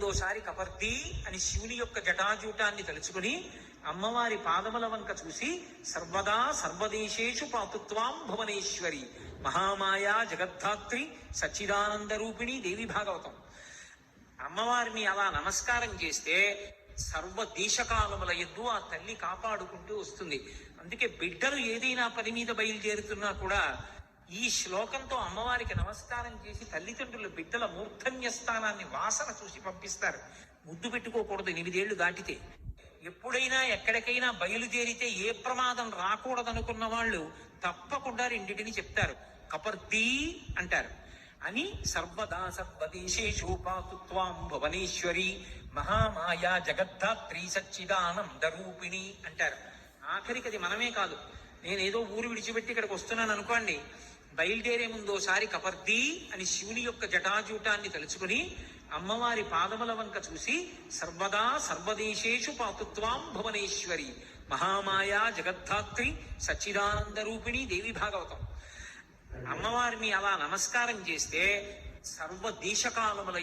ముందోసారి కపర్ది అని శివుని యొక్క జటాజూటాన్ని తలుచుకుని అమ్మవారి పాదముల వంక చూసి సర్వదా సర్వదేశేషు పాతుత్వాం భువనేశ్వరి మహామాయా జగద్ధాత్రి సచ్చిదానంద రూపిణి దేవి భాగవతం. అమ్మవారిని అలా నమస్కారం చేస్తే సర్వ దేశకాలముల యందు ఆ తల్లి కాపాడుకుంటూ వస్తుంది. అందుకే బిడ్డలు ఏదైనా పని మీద బయలుదేరుతున్నా కూడా ఈ శ్లోకంతో అమ్మవారికి నమస్కారం చేసి తల్లిదండ్రులు బిడ్డల మూర్ధన్య స్థానాన్ని వాసన చూసి పంపిస్తారు. ముద్దు పెట్టుకోకూడదు 8 ఏళ్లు దాటితే. ఎప్పుడైనా ఎక్కడికైనా బయలుదేరితే ఏ ప్రమాదం రాకూడదనుకున్న వాళ్ళు తప్పకుండా రెండిటిని చెప్తారు. కపర్ది అంటారు అని సర్వదా సర్వదేశేషు పాతుత్వాం భువనేశ్వరి మహామాయా జగద్ధాత్రి సచ్చిదానంద రూపిణి అంటారు. ఆఖరికి అది మనమే కాదు, నేనేదో ఊరు విడిచిపెట్టి ఇక్కడికి వస్తున్నాను అనుకోండి, బయలుదేరే ముందోసారి కపర్ది అని శివుని యొక్క జటాజూటాన్ని తలుచుకుని అమ్మవారి పాదముల వంక చూసి సర్వదా సర్వదేశేషు పాతుత్వాం భువనేశ్వరి మహామాయా జగద్ధాత్రి సచ్చిదానంద రూపిణి దేవి భాగవతం. అమ్మవారిని అలా నమస్కారం చేస్తే సర్వ దేశకాలముల